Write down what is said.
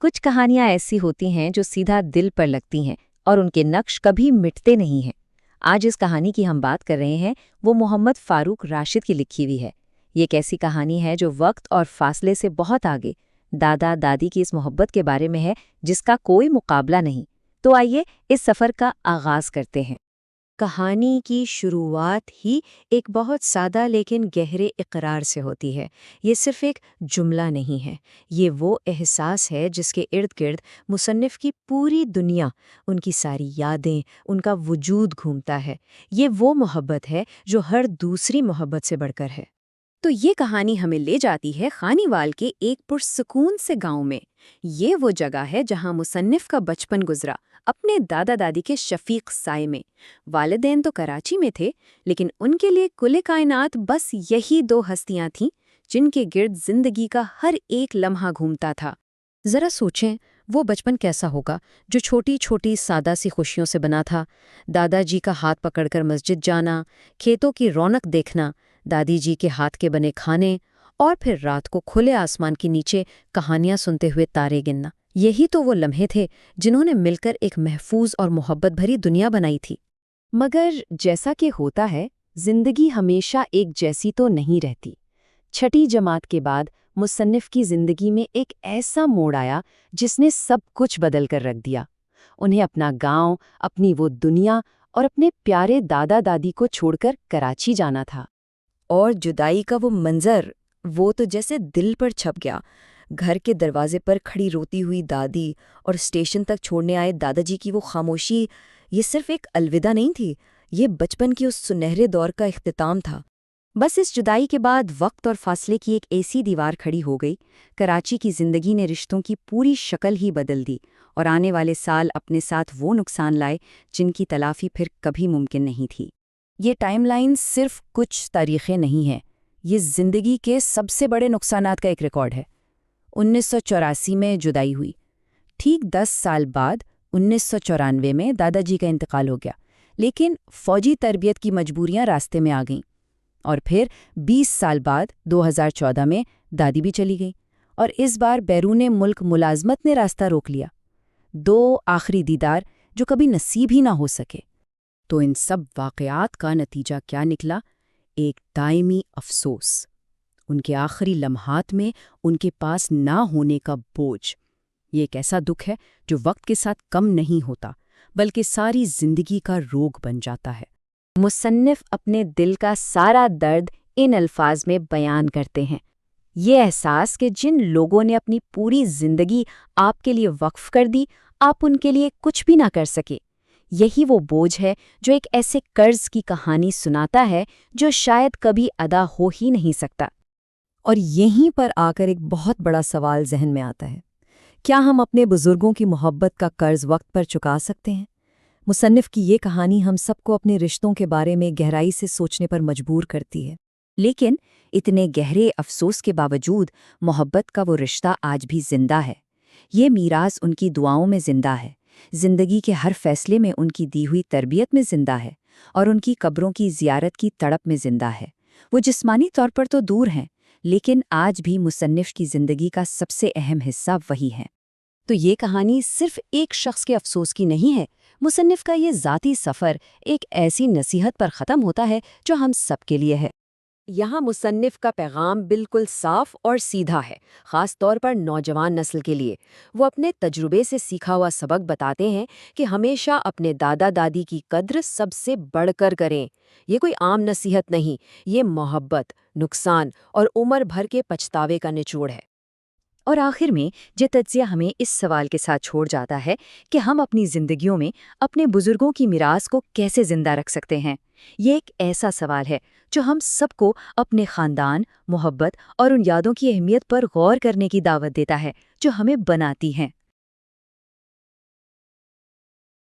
कुछ कहानियां ऐसी होती हैं जो सीधा दिल पर लगती हैं और उनके नक्श कभी मिटते नहीं हैं। आज इस कहानी की हम बात कर रहे हैं, वो मोहम्मद फारूक राशिद की लिखी हुई है। ये एक ऐसी कहानी है जो वक्त और फासले से बहुत आगे दादा दादी की इस मोहब्बत के बारे में है, जिसका कोई मुकाबला नहीं। तो आइए इस सफ़र का आगाज़ करते हैं। कहानी की शुरुआत ही एक बहुत सादा लेकिन गहरे इकरार से होती है। ये सिर्फ एक जुमला नहीं है, ये वो एहसास है जिसके इर्द गिर्द मुसन्निफ़ की पूरी दुनिया, उनकी सारी यादें, उनका वजूद घूमता है। ये वो मोहब्बत है जो हर दूसरी मोहब्बत से बढ़कर है। तो ये कहानी हमें ले जाती है खानीवाल के एक पुरसकून से गांव में। ये वो जगह है जहां मुसन्निफ का बचपन गुजरा, अपने दादा दादी के शफीक साए में। वालिदैन तो कराची में थे, लेकिन उनके लिए कुल कायनात बस यही दो हस्तियां थीं जिनके गिर्द जिंदगी का हर एक लम्हा घूमता था। जरा सोचें, वो बचपन कैसा होगा जो छोटी छोटी सादा सी खुशियों से बना था। दादाजी का हाथ पकड़कर मस्जिद जाना, खेतों की रौनक देखना, दादी जी के हाथ के बने खाने, और फिर रात को खुले आसमान के नीचे कहानियां सुनते हुए तारे गिनना। यही तो वो लम्हे थे जिन्होंने मिलकर एक महफूज और मोहब्बत भरी दुनिया बनाई थी। मगर जैसा कि होता है, जिंदगी हमेशा एक जैसी तो नहीं रहती। छठी जमात के बाद मुसन्निफ की जिंदगी में एक ऐसा मोड़ आया जिसने सब कुछ बदल कर रख दिया। उन्हें अपना गांव, अपनी वो दुनिया और अपने प्यारे दादा दादी को छोड़कर कराची जाना था। और जुदाई का वो मंजर, वो तो जैसे दिल पर छप गया। घर के दरवाजे पर खड़ी रोती हुई दादी और स्टेशन तक छोड़ने आए दादाजी की वो खामोशी, ये सिर्फ एक अलविदा नहीं थी, ये बचपन की उस सुनहरे दौर का इख्तिताम था। बस इस जुदाई के बाद वक्त और फासले की एक ऐसी दीवार खड़ी हो गई। कराची की जिंदगी ने रिश्तों की पूरी शक्ल ही बदल दी, और आने वाले साल अपने साथ वो नुकसान लाए जिनकी तलाफी फिर कभी मुमकिन नहीं थी। ये टाइमलाइन सिर्फ कुछ तारीखें नहीं हैं, ये जिंदगी के सबसे बड़े नुकसानात का एक रिकॉर्ड है। 1984 में जुदाई हुई। ठीक 10 साल बाद 1994 में दादाजी का इंतकाल हो गया, लेकिन फौजी तरबियत की मजबूरियां रास्ते में आ गईं। और फिर 20 साल बाद 2014 में दादी भी चली गई, और इस बार बैरूने मुल्क मुलाजमत ने रास्ता रोक लिया। 2 आखिरी दीदार जो कभी नसीब ही ना हो सके। तो इन सब वाक़यात का नतीजा क्या निकला? एक दायमी अफसोस, उनके आखिरी लम्हात में उनके पास ना होने का बोझ। ये एक ऐसा दुख है जो वक्त के साथ कम नहीं होता, बल्कि सारी जिंदगी का रोग बन जाता है। मुसन्निफ अपने दिल का सारा दर्द इन अल्फाज में बयान करते हैं। ये एहसास कि जिन लोगों ने अपनी पूरी जिंदगी आपके लिए वक्फ कर दी, आप उनके लिए कुछ भी ना कर सके। यही वो बोझ है जो एक ऐसे कर्ज की कहानी सुनाता है जो शायद कभी अदा हो ही नहीं सकता। और यहीं पर आकर एक बहुत बड़ा सवाल जहन में आता है, क्या हम अपने बुजुर्गों की मोहब्बत का कर्ज वक्त पर चुका सकते हैं? मुसन्निफ की ये कहानी हम सबको अपने रिश्तों के बारे में गहराई से सोचने पर मजबूर करती है। लेकिन इतने गहरे अफसोस के बावजूद मोहब्बत का वो रिश्ता आज भी जिंदा है। ये मीरास उनकी दुआओं में जिंदा है, जिंदगी के हर फैसले में उनकी दी हुई तरबियत में जिंदा है, और उनकी कब्रों की जियारत की तड़प में जिंदा है। वो जिस्मानी तौर पर तो दूर हैं, लेकिन आज भी मुसन्निफ की जिंदगी का सबसे अहम हिस्सा वही है। तो ये कहानी सिर्फ एक शख्स के अफसोस की नहीं है। मुसन्निफ का ये ज़ाती सफ़र एक ऐसी नसीहत पर ख़त्म होता है जो हम सबके लिए है। यहाँ मुसन्निफ का पैगाम बिल्कुल साफ और सीधा है, ख़ास तौर पर नौजवान नस्ल के लिए। वो अपने तजुर्बे से सीखा हुआ सबक बताते हैं कि हमेशा अपने दादा दादी की कद्र सबसे बढ़कर करें। ये कोई आम नसीहत नहीं, ये मोहब्बत, नुकसान और उम्र भर के पछतावे का निचोड़ है। और आखिर में ये तज्ज़िया हमें इस सवाल के साथ छोड़ जाता है कि हम अपनी ज़िंदगियों में अपने बुज़ुर्गों की मीरास को कैसे ज़िंदा रख सकते हैं। ये एक ऐसा सवाल है जो हम सबको अपने ख़ानदान, मोहब्बत और उन यादों की अहमियत पर गौर करने की दावत देता है जो हमें बनाती हैं।